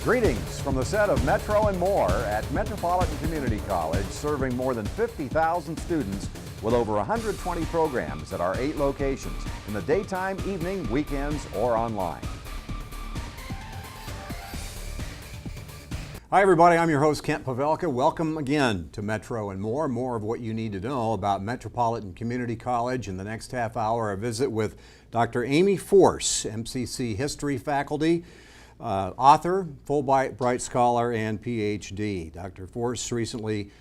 Greetings from the set of Metro and More at Metropolitan Community College, serving more than 50,000 students with over 120 programs at our 8 locations in the daytime, evening, weekends, or online. Hi everybody, I'm your host Kent Pavelka. Welcome again to Metro and More. More of what you need to know about Metropolitan Community College. In the next half hour, a visit with Dr. Amy Forss, MCC history faculty, author, Fulbright scholar, and PhD. Dr. Forss recently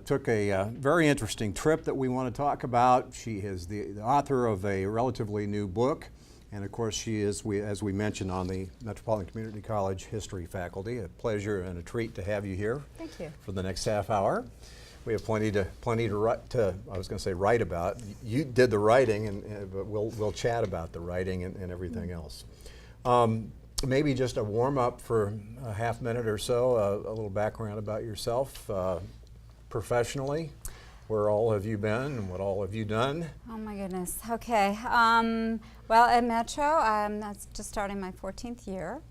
took a very interesting trip that we want to talk about. She is the author of a relatively new book, and of course she is, as we mentioned, on the Metropolitan Community College history faculty. A pleasure and a treat to have you here. Thank you. For the next half hour. We have plenty to I was going to say write about. You did the writing, but we'll chat about the writing and everything else. Maybe just a warm-up for a half minute or so, a little background about yourself professionally. Where all have you been and what all have you done? Oh my goodness, okay. Well, at Metro, that's just starting my 14th year,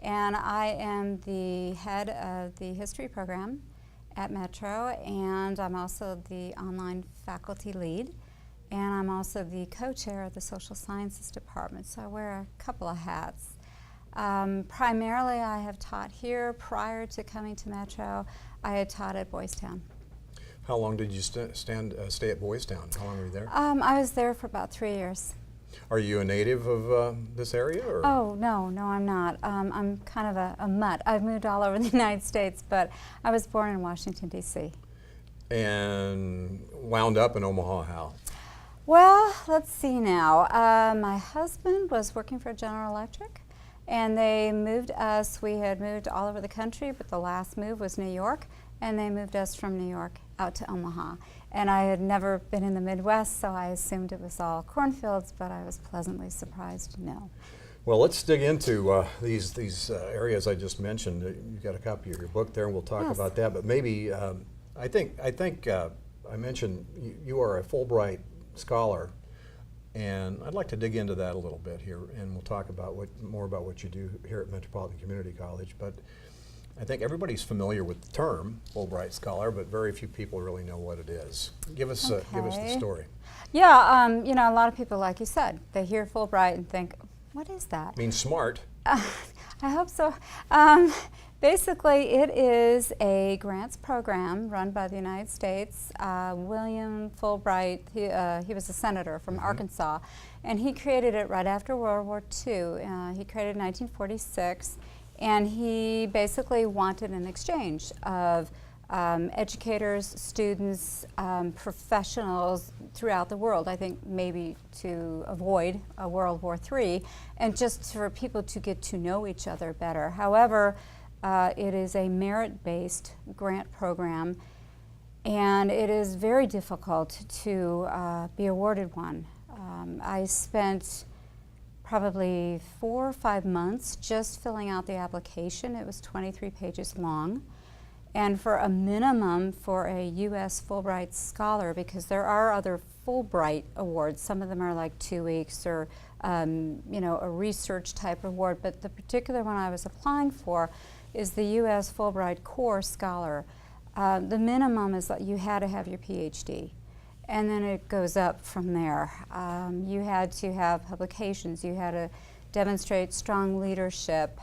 and I am the head of the history program at Metro, and I'm also the online faculty lead, and I'm also the co-chair of the social sciences department, so I wear a couple of hats. Primarily, I have taught here. Prior to coming to Metro, I had taught at Boys Town. How long did you stay at Boys Town? How long were you there? I was there for about 3 years. Are you a native of this area? Or? Oh, no, I'm not. I'm kind of a mutt. I've moved all over the United States, but I was born in Washington, D.C. And wound up in Omaha how? Well, let's see now. My husband was working for General Electric, and they moved us. We had moved all over the country, but the last move was New York, and they moved us from New York out to Omaha. And I had never been in the Midwest, so I assumed it was all cornfields, but I was pleasantly surprised, no. Well, let's dig into these areas I just mentioned. You've got a copy of your book there, and we'll talk about that. But maybe, I think I mentioned you are a Fulbright scholar, and I'd like to dig into that a little bit here, and we'll talk about more about what you do here at Metropolitan Community College. But I think everybody's familiar with the term Fulbright scholar, but very few people really know what it is. Give us the story. Yeah, you know, a lot of people, like you said, they hear Fulbright and think, what is that? Means smart. I hope so. Basically, it is a grants program run by the United States. William Fulbright, he was a senator from Arkansas, and he created it right after World War II. He created it in 1946. And he basically wanted an exchange of educators, students, professionals throughout the world, I think maybe to avoid a World War III, and just for people to get to know each other better. However, it is a merit-based grant program, and it is very difficult to be awarded one. I spent probably 4 or 5 months just filling out the application. It was 23 pages long. And for a minimum for a U.S. Fulbright scholar, because there are other Fulbright awards, some of them are like 2 weeks or you know, a research type award, but the particular one I was applying for is the U.S. Fulbright Core Scholar. The minimum is that you had to have your PhD. And then it goes up from there. You had to have publications. You had to demonstrate strong leadership.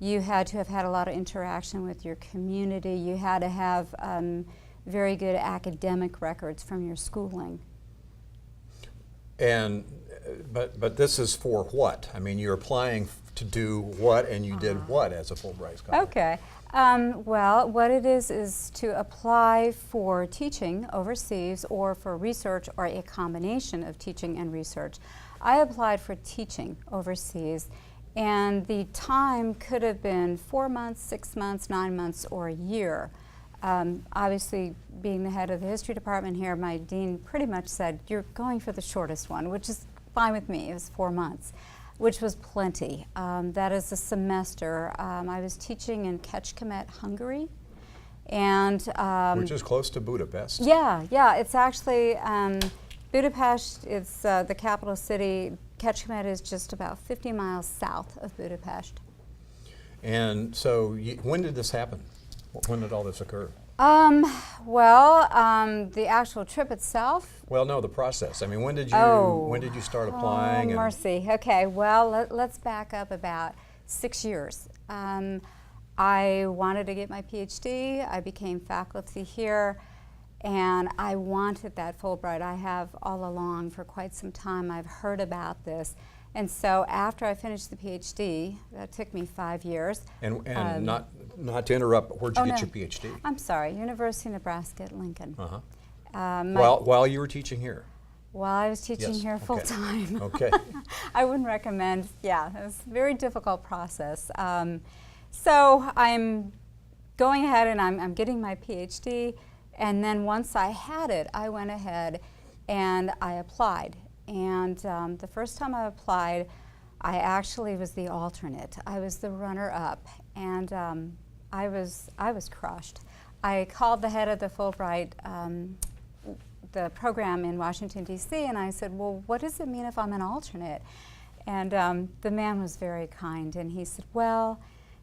You had to have had a lot of interaction with your community. You had to have very good academic records from your schooling. And but this is for what? I mean, you're applying to do what, and you did what as a Fulbright scholar? Okay. Well, what it is to apply for teaching overseas or for research or a combination of teaching and research. I applied for teaching overseas, and the time could have been 4 months, 6 months, 9 months, or a year. Obviously, being the head of the history department here, my dean pretty much said, you're going for the shortest one, which is fine with me. It was 4 months. Which was plenty. That is a semester. I was teaching in Kecskemét, Hungary, and which is close to Budapest. Yeah. It's actually Budapest. It's the capital city. Kecskemét is just about 50 miles south of Budapest. And so when did this happen? When did all this occur? The actual trip itself. Well, no, the process. I mean, when did you start applying? Oh, mercy. Okay, well, let's back up about 6 years. I wanted to get my PhD. I became faculty here, and I wanted that Fulbright. I have all along for quite some time. I've heard about this. And so after I finished the PhD, that took me 5 years. And not to interrupt, but where'd you get your PhD? I'm sorry, University of Nebraska at Lincoln. While you were teaching here? While I was teaching here full time. Okay. I wouldn't recommend, it was a very difficult process. So I'm going ahead and I'm getting my PhD, and then once I had it, I went ahead and I applied. And the first time I applied, I actually was the alternate. I was the runner-up, and I was crushed. I called the head of the Fulbright, the program in Washington, D.C., and I said, well, what does it mean if I'm an alternate? And the man was very kind, and he said, well,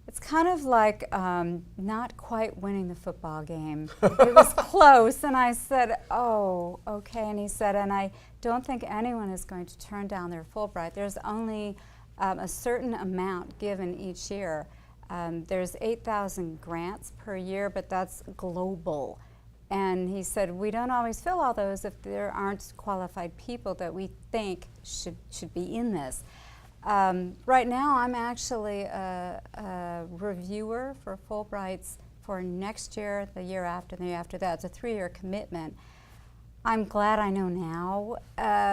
it's kind of like not quite winning the football game. It was close, and I said, oh, okay. And he said, and I don't think anyone is going to turn down their Fulbright. There's only a certain amount given each year. There's 8,000 grants per year, but that's global. And he said, we don't always fill all those if there aren't qualified people that we think should be in this. Right now, I'm actually a reviewer for Fulbrights for next year, the year after, and the year after that. It's a 3-year commitment. I'm glad I know now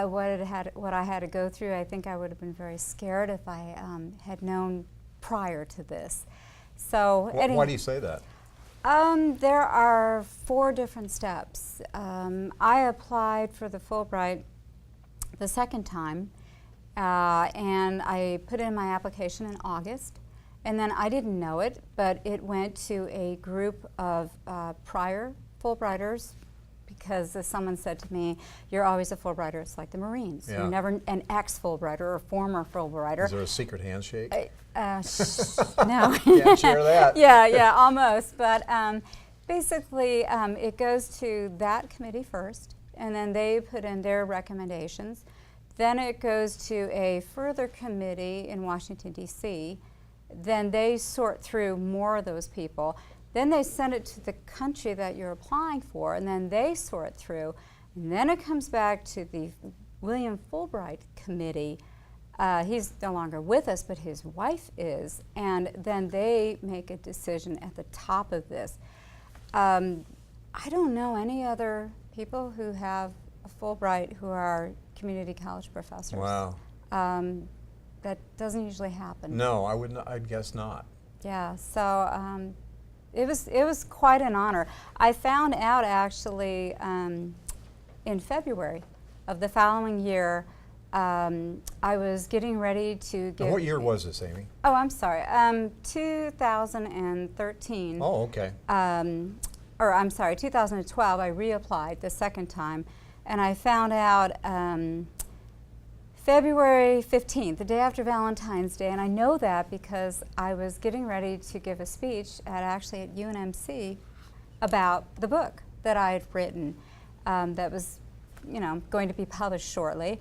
what I had to go through. I think I would have been very scared if I had known prior to this. So, why do you say that? There are 4 different steps. I applied for the Fulbright the second time. And I put in my application in August, and then I didn't know it, but it went to a group of prior Fulbrighters, because as someone said to me, you're always a Fulbrighter, it's like the Marines. Yeah. You're never an ex-Fulbrighter or former Fulbrighter. Is there a secret handshake? No. Can't share that. Yeah, almost. But basically, it goes to that committee first, and then they put in their recommendations. Then it goes to a further committee in Washington, D.C. Then they sort through more of those people. Then they send it to the country that you're applying for, and then they sort through. And then it comes back to the William Fulbright Committee. He's no longer with us, but his wife is. And then they make a decision at the top of this. I don't know any other people who have a Fulbright who are community college professors. Wow. That doesn't usually happen. No, I wouldn't. I'd guess not. Yeah. So it was quite an honor. I found out actually in February of the following year. I was getting ready to give. And what year was this, Amy? Oh, I'm sorry. 2013. Oh, okay. Or I'm sorry, 2012. I reapplied the second time. And I found out February 15th, the day after Valentine's Day, and I know that because I was getting ready to give a speech at UNMC about the book that I had written that was, going to be published shortly.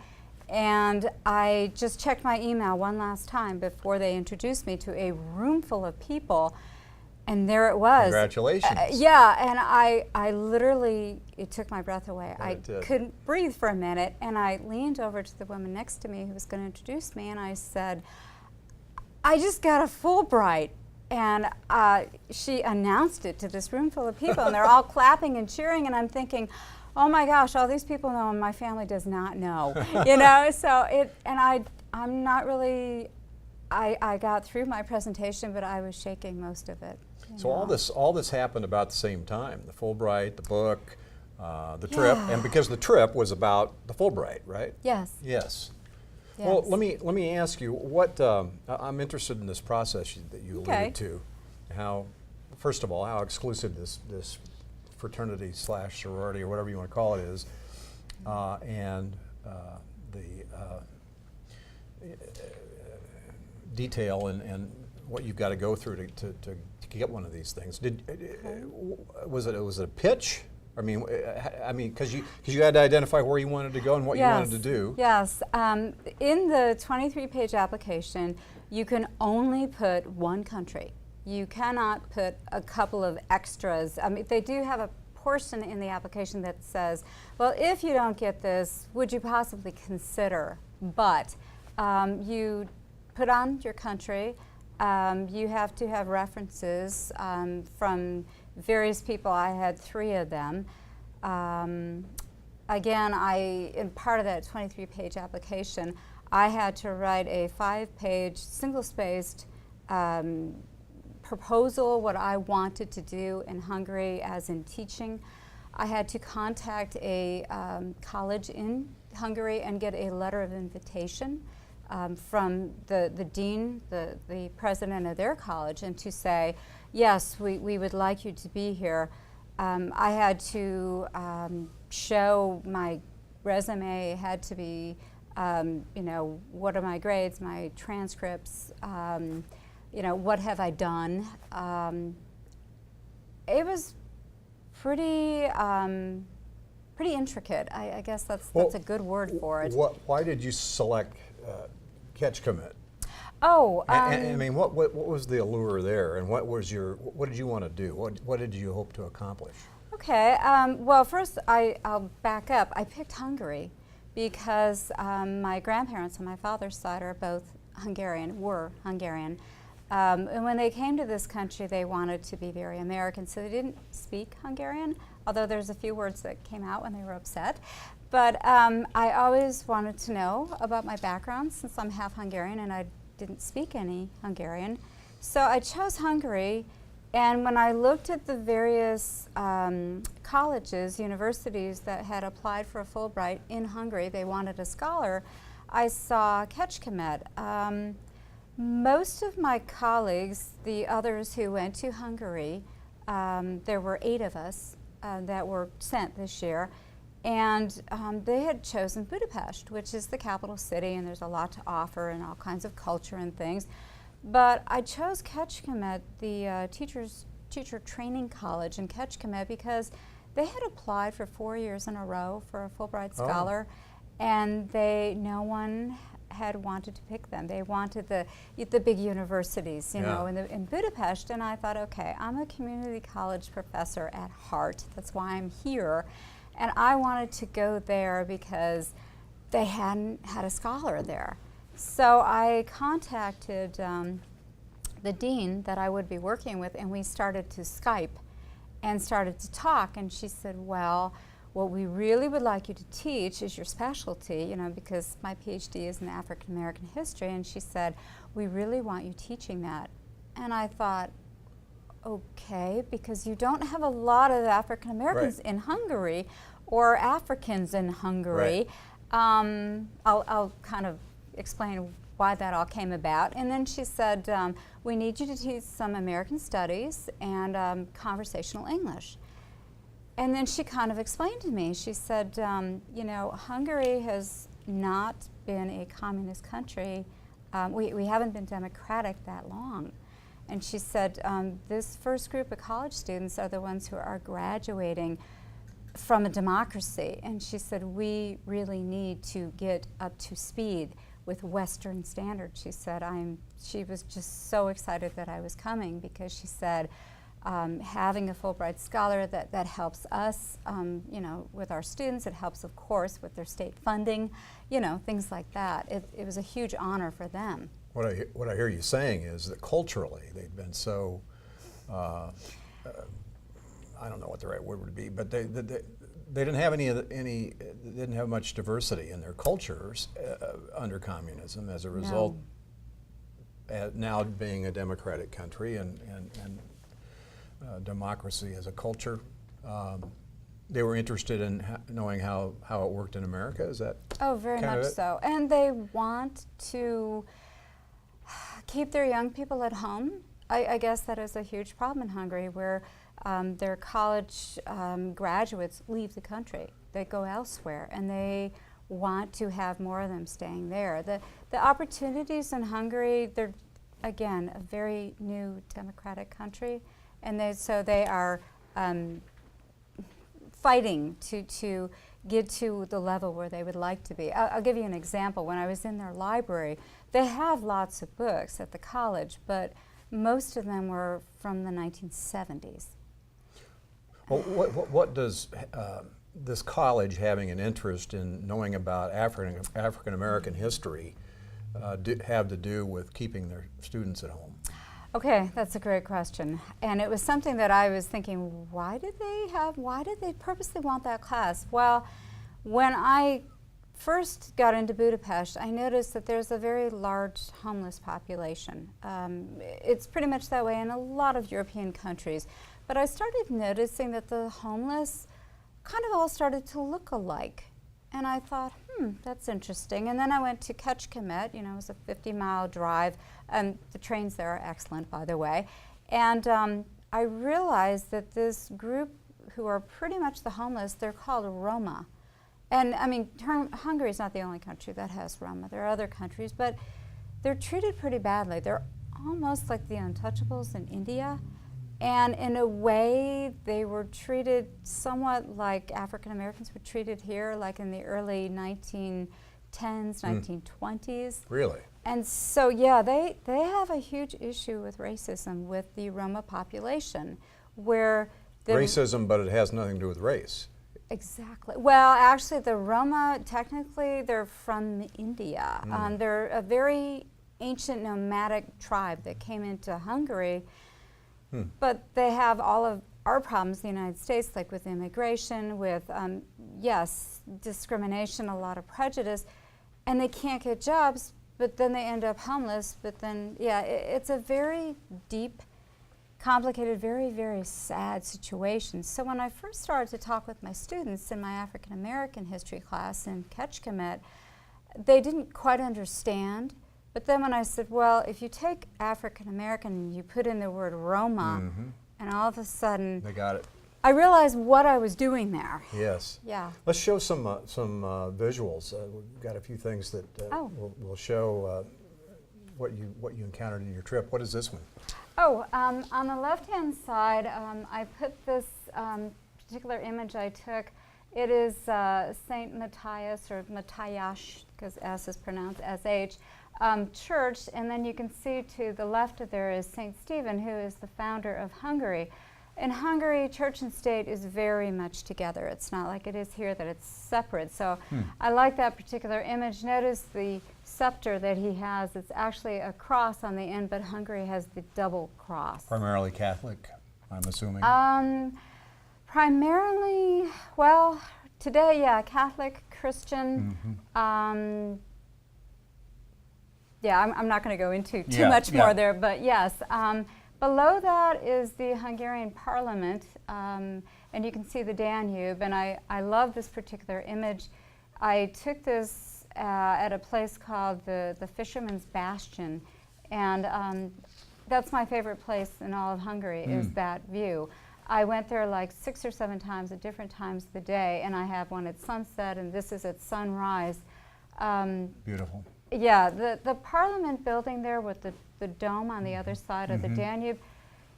And I just checked my email one last time before they introduced me to a room full of people. And there it was. Congratulations. Yeah, and I literally, it took my breath away. Yeah, I couldn't breathe for a minute, and I leaned over to the woman next to me who was going to introduce me, and I said, I just got a Fulbright. And she announced it to this room full of people, and they're all clapping and cheering, and I'm thinking, oh my gosh, all these people know and my family does not know. So I'm not really, I got through my presentation, but I was shaking most of it. So all this happened about the same time, the Fulbright, the book, the trip, and because the trip was about the Fulbright, right? Yes. Yes. Well, let me ask you, what, I'm interested in this process that you alluded to, how, first of all, how exclusive this fraternity / sorority or whatever you want to call it is, and the detail and what you've got to go through to get one of these things. Was it a pitch? I mean, because you had to identify where you wanted to go and what you wanted to do. Yes. In the 23-page application, you can only put one country. You cannot put a couple of extras. I mean, they do have a portion in the application that says, well, if you don't get this, would you possibly consider? But you put on your country. You have to have references from various people. I had 3 of them. Again, in part of that 23-page application, I had to write a 5-page, single-spaced proposal, what I wanted to do in Hungary as in teaching. I had to contact a college in Hungary and get a letter of invitation from the dean, the president of their college, and to say, yes, we would like you to be here. I had to show my resume, had to be, what are my grades, my transcripts, what have I done. It was pretty intricate. I guess that's a good word for it. Why did you select Catch Commit? Oh, I mean, what was the allure there, and what did you want to do? What did you hope to accomplish? Okay. Well, first I'll back up. I picked Hungary because my grandparents on my father's side are both were Hungarian. And when they came to this country, they wanted to be very American, so they didn't speak Hungarian, although there's a few words that came out when they were upset. But I always wanted to know about my background, since I'm half Hungarian and I didn't speak any Hungarian. So I chose Hungary, and when I looked at the various colleges, universities that had applied for a Fulbright in Hungary, they wanted a scholar, I saw Kecskemét. Most of my colleagues, the others who went to Hungary, there were 8 of us that were sent this year, and they had chosen Budapest, which is the capital city, and there's a lot to offer and all kinds of culture and things. But I chose Kecskemét, the teacher training college in Kecskemét, because they had applied for 4 years in a row for a Fulbright scholar, and no one had wanted to pick them. They wanted the big universities, in Budapest. And I thought, okay, I'm a community college professor at heart. That's why I'm here. And I wanted to go there because they hadn't had a scholar there. So I contacted the dean that I would be working with, and we started to Skype and started to talk. And she said, well, what we really would like you to teach is your specialty, because my PhD is in African American history. And she said, we really want you teaching that. And I thought, okay, because you don't have a lot of African Americans in Hungary or Africans in Hungary. I'll kind of explain why that all came about. And then she said, we need you to teach some American studies and conversational English. And then she kind of explained to me, she said, Hungary has not been a communist country. We haven't been democratic that long. And she said, this first group of college students are the ones who are graduating from a democracy. And she said, we really need to get up to speed with Western standards. She said, she was just so excited that I was coming, because she said, having a Fulbright scholar that helps us, with our students. It helps, of course, with their state funding, things like that. It was a huge honor for them. What I hear you saying is that culturally they've been so, I don't know what the right word would be, but they didn't have they didn't have much diversity in their cultures under communism. As a result, now being a democratic country and democracy as a culture, they were interested in knowing how it worked in America. Is that? Oh, very much so. And they want to keep their young people at home. I guess that is a huge problem in Hungary, where their college graduates leave the country. They go elsewhere, and they want to have more of them staying there. The opportunities in Hungary, they're again, a very new democratic country, and they are fighting to get to the level where they would like to be. I'll give you an example. When I was in their library, they have lots of books at the college, but most of them were from the 1970s. Well, what does this college having an interest in knowing about African American history have to do with keeping their students at home? Okay, that's a great question. And it was something that I was thinking, why did they purposely want that class? Well, when I first got into Budapest, I noticed that there's a very large homeless population. It's pretty much that way in a lot of European countries. But I started noticing that the homeless kind of all started to look alike. And I thought, that's interesting. And then I went to Kecskemét, it was a 50-mile drive. The trains there are excellent, by the way. And I realized that this group who are pretty much the homeless, they're called Roma. And I mean, Hungary is not the only country that has Roma. There are other countries, but they're treated pretty badly. They're almost like the untouchables in India. And in a way, they were treated somewhat like African Americans were treated here, like in the early 1910s, 1920s. Really? And so, yeah, they have a huge issue with racism with the Roma population, where racism, but it has nothing to do with race. Exactly. Well, actually, the Roma, technically, they're from India. They're a very ancient nomadic tribe that came into Hungary. But they have all of our problems in the United States, like with immigration, with, yes, discrimination, a lot of prejudice, and they can't get jobs, but then they end up homeless. But then, yeah, it's a very deep, complicated, very, very sad situation. So when I first started to talk with my students in my African American history class in Kecskemét, they didn't quite understand. But then when I said, well, if you take African American and you put in the word Roma, and all of a sudden, they got it. I realized what I was doing there. Yes. Yeah. Let's show some visuals. We've got a few things that will show what you encountered in your trip. What is this one? Oh, on the left-hand side, I put this particular image I took. It is St. Matthias, or Matthias, because S is pronounced S-H, church, and then you can see to the left of there is St. Stephen, who is the founder of Hungary. In Hungary, church and state is very much together. It's not like it is here that it's separate. So I like that particular image. Notice the scepter that he has. It's actually a cross on the end, but Hungary has the double cross. Primarily Catholic, I'm assuming. Primarily, well, today, yeah, Catholic, Christian. Yeah, I'm not going to go into too much more there, but yes. Below that is the Hungarian Parliament, and you can see the Danube, and I love this particular image. I took this at a place called the Fisherman's Bastion, and that's my favorite place in all of Hungary, is that view. I went there like 6 or 7 times at different times of the day, and I have one at sunset, and this is at sunrise. Beautiful. Yeah, the Parliament building there with the dome on the other side of the Danube,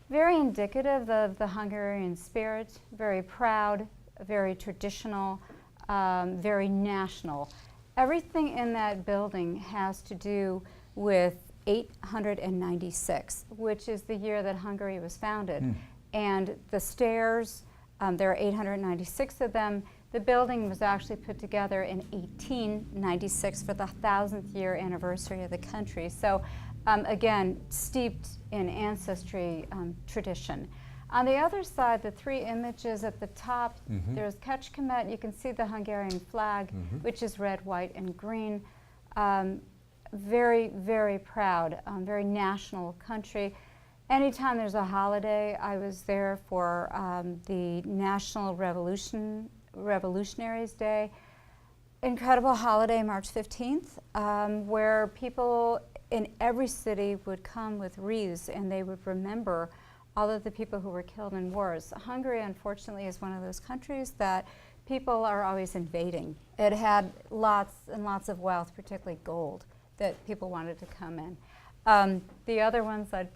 very indicative of the Hungarian spirit, very proud, very traditional, very national. Everything in that building has to do with 896, which is the year that Hungary was founded. And the stairs, there are 896 of them. The building was actually put together in 1896 for the 1000th year anniversary of the country. So again, steeped in ancestry tradition. On the other side, the 3 images at the top, there's Kecskemét. You can see the Hungarian flag, which is red, white, and green. Very, very proud, very national country. Anytime there's a holiday, I was there for the National Revolutionaries Day. Incredible holiday, March 15th, where people in every city would come with wreaths and they would remember all of the people who were killed in wars. Hungary, unfortunately, is one of those countries that people are always invading. It had lots and lots of wealth, particularly gold, that people wanted to come in. The other ones, I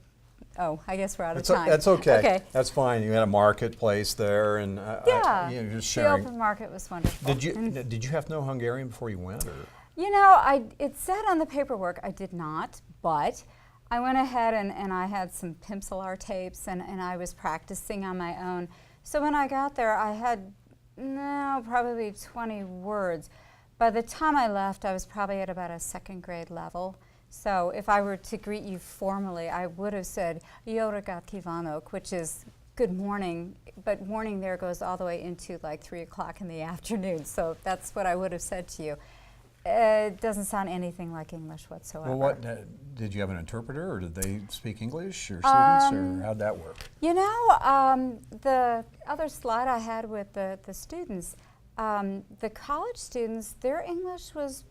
guess we're out of time. That's okay. Okay. That's fine. You had a marketplace there, and Yeah, you know, just the sharing. open market was wonderful. Did you have to know Hungarian before you went, or? You know, it said on the paperwork I did not, but I went ahead and I had some Pimsleur tapes, and I was practicing on my own. So when I got there, I had probably 20 words. By the time I left, I was probably at about a second grade level. So if I were to greet you formally, I would have said "Jó reggelt kívánok," which is good morning, but morning there goes all the way into like 3 o'clock in the afternoon. So that's what I would have said to you. It doesn't sound anything like English whatsoever. Well, what did you have an interpreter, or did they speak English, or students, or how'd that work? You know, the other slide I had with the students, the college students, their English was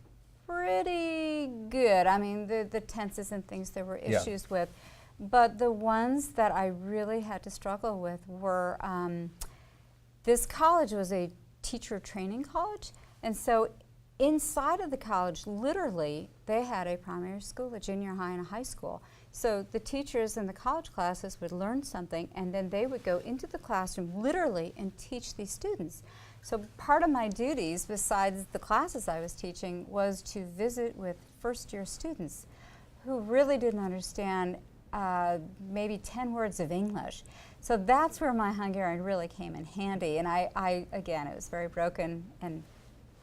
pretty good. I mean, the tenses and things there were issues with. But the ones that I really had to struggle with were, this college was a teacher training college. And so inside of the college, literally, they had a primary school, a junior high, and a high school. So the teachers in the college classes would learn something, and then they would go into the classroom, literally, and teach these students. So part of my duties, besides the classes I was teaching, was to visit with first-year students who really didn't understand maybe 10 words of English. So that's where my Hungarian really came in handy. And I again, it was very broken, and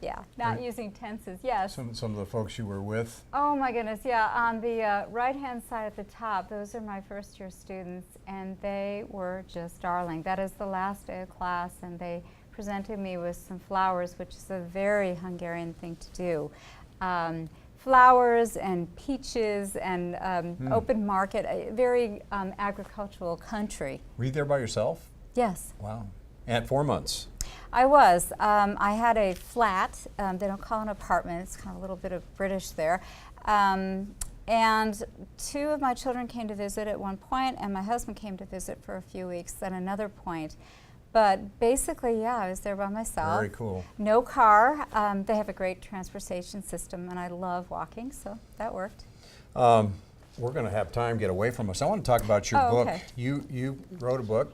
yeah, not using tenses, yes. Some of the folks you were with? Oh my goodness, yeah. On the right-hand side at the top, those are my first-year students, and they were just darling. That is the last day of class, and they presented me with some flowers, which is a very Hungarian thing to do. Flowers and peaches and open market, a very agricultural country. Were you there by yourself? Yes. Wow. And 4 months? I was. I had a flat. They don't call it an apartment. It's kind of a little bit of British there. And 2 of my children came to visit at one point, and my husband came to visit for a few weeks at another point. But basically, yeah, I was there by myself. Very cool. No car. They have a great transportation system, and I love walking, so that worked. We're going to have time to get away from us. I want to talk about your book. Okay. You wrote a book,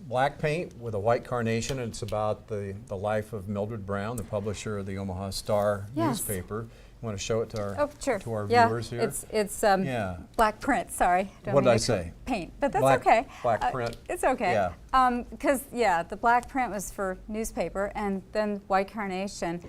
black paint with a white carnation, and it's about the life of Mildred Brown, the publisher of the Omaha Star newspaper. You want to show it to our viewers here? It's black print. Sorry. What did I say? Paint, but that's okay. Black print. It's okay. Yeah. Because the black print was for newspaper, and then white carnation.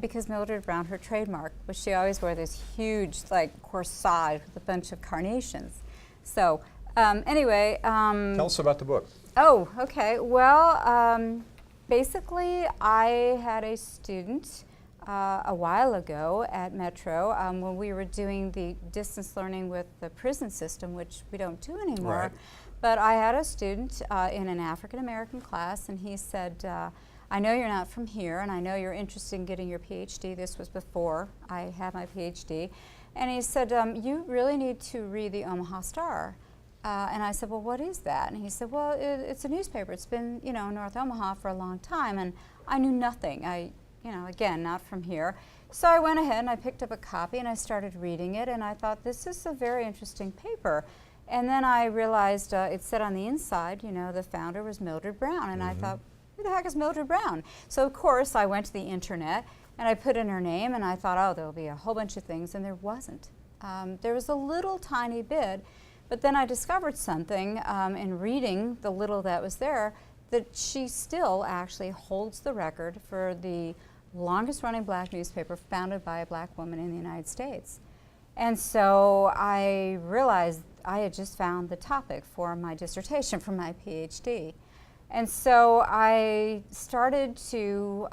Because Mildred Brown, her trademark was she always wore this huge like corsage with a bunch of carnations. So anyway. Tell us about the book. Oh, okay. Well, basically, I had a student a while ago at Metro when we were doing the distance learning with the prison system, which we don't do anymore. Right. But I had a student in an African-American class, and he said, I know you're not from here, and I know you're interested in getting your PhD. This was before I had my PhD. And he said, you really need to read the Omaha Star. And I said, well, what is that? And he said, well, it's a newspaper. It's been, in North Omaha for a long time. And I knew nothing. Again, not from here. So I went ahead and I picked up a copy and I started reading it. And I thought, this is a very interesting paper. And then I realized it said on the inside, the founder was Mildred Brown. And I thought, who the heck is Mildred Brown? So, of course, I went to the internet and I put in her name. And I thought, oh, there'll be a whole bunch of things. And there wasn't. There was a little tiny bit. But then I discovered something in reading the little that was there, that she still actually holds the record for the longest running black newspaper founded by a black woman in the United States. And so I realized I had just found the topic for my dissertation for my PhD. And so I started to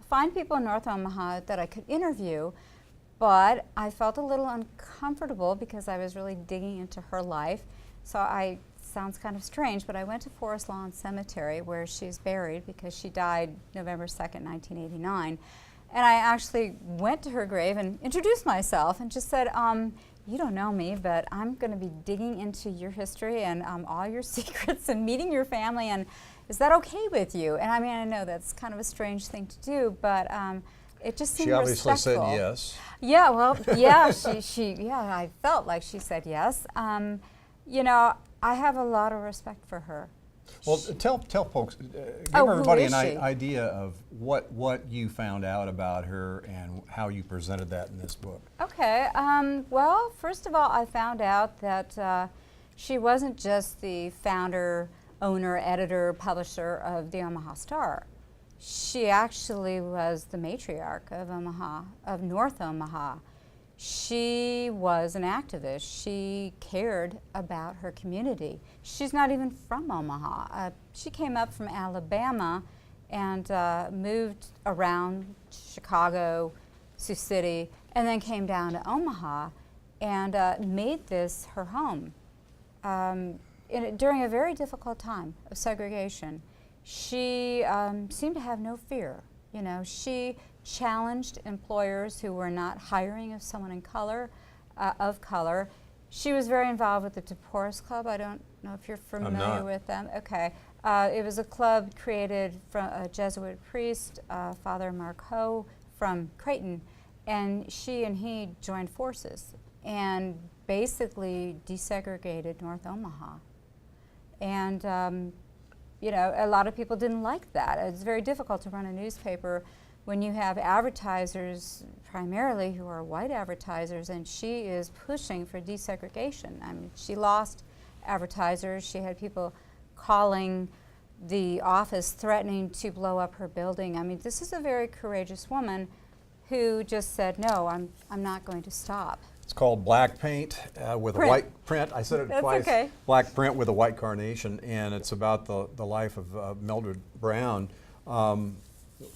find people in North Omaha that I could interview. But I felt a little uncomfortable because I was really digging into her life. So sounds kind of strange, but I went to Forss Lawn Cemetery where she's buried because she died November 2nd, 1989. And I actually went to her grave and introduced myself and just said, you don't know me, but I'm going to be digging into your history and all your secrets and meeting your family, and is that okay with you? And I mean, I know that's kind of a strange thing to do, but it just seemed She obviously respectful. said yes. Yeah, well, yeah, I felt like she said yes. You know, I have a lot of respect for her. Well, tell folks, give Oh, who everybody is an she? idea of what you found out about her and how you presented that in this book. Okay, well, first of all, I found out that she wasn't just the founder, owner, editor, publisher of the Omaha Star. She actually was the matriarch of Omaha, of North Omaha. She was an activist. She cared about her community. She's not even from Omaha. She came up from Alabama and moved around Chicago, Sioux City, and then came down to Omaha and made this her home. During a very difficult time of segregation, she seemed to have no fear. You know, she challenged employers who were not hiring of someone of color. She was very involved with the Forss Club. I don't know if you're familiar with them. Okay. It was a club created from a Jesuit priest, Father Marco from Creighton, and she and he joined forces and basically desegregated North Omaha. And you know, a lot of people didn't like that. It's very difficult to run a newspaper when you have advertisers primarily who are white advertisers, and she is pushing for desegregation. I mean, she lost advertisers. She had people calling the office threatening to blow up her building. I mean, this is a very courageous woman who just said, no, I'm not going to stop. It's called Black Paint with a white print. I said it That's twice. okay. Black Print with a white carnation, and it's about the life of Mildred Brown.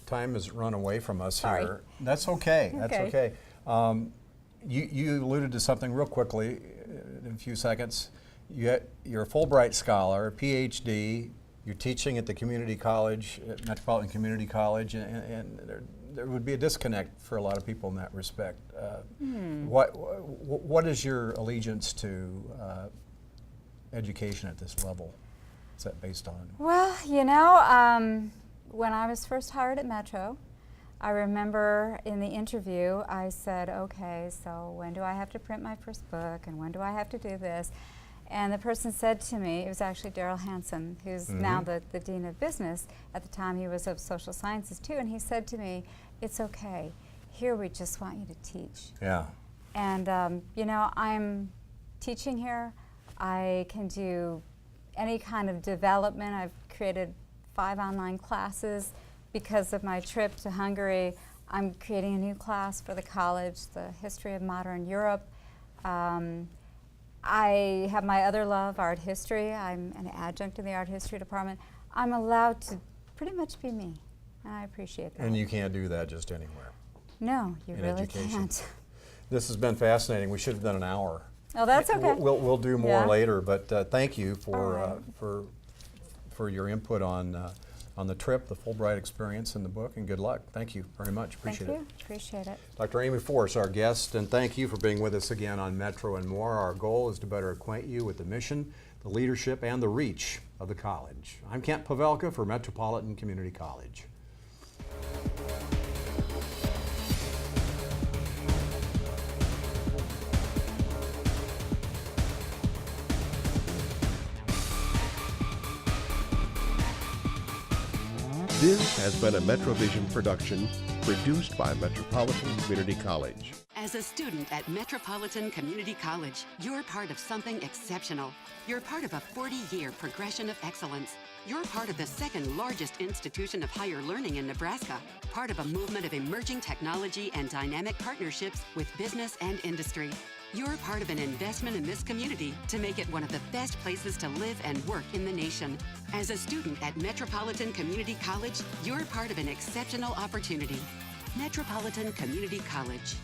Time has run away from us Sorry. here. That's okay. That's Okay. okay. You alluded to something real quickly in a few seconds. You're a Fulbright scholar, a PhD. You're teaching at the community college, at Metropolitan Community College, and there would be a disconnect for a lot of people in that respect. What is your allegiance to education at this level? What's that based on? Well, you know, when I was first hired at Metro, I remember in the interview I said, okay, so when do I have to print my first book and when do I have to do this? And the person said to me, it was actually Daryl Hansen, who's now the Dean of Business. At the time he was of Social Sciences too, and he said to me, it's okay, here we just want you to teach. Yeah. And you know, I'm teaching here. I can do any kind of development. I've created 5 online classes because of my trip to Hungary. I'm creating a new class for the college, the history of modern Europe. I have my other love, art history. I'm an adjunct in the art history department. I'm allowed to pretty much be me, and I appreciate that. And you can't do that just anywhere. No, you in really education. can't. This has been fascinating. We should have done an hour. Oh, that's okay. We'll do more Yeah. later, but thank you for All for your input on the trip, the Fulbright experience, and the book, and good luck. Thank you very much. Appreciate it. Thank you. Appreciate it. Dr. Amy Forss, our guest, and thank you for being with us again on Metro and More. Our goal is to better acquaint you with the mission, the leadership, and the reach of the college. I'm Kent Pavelka for Metropolitan Community College. This has been a MetroVision production produced by Metropolitan Community College. As a student at Metropolitan Community College, you're part of something exceptional. You're part of a 40-year progression of excellence. You're part of the second largest institution of higher learning in Nebraska, part of a movement of emerging technology and dynamic partnerships with business and industry. You're part of an investment in this community to make it one of the best places to live and work in the nation. As a student at Metropolitan Community College, you're part of an exceptional opportunity. Metropolitan Community College.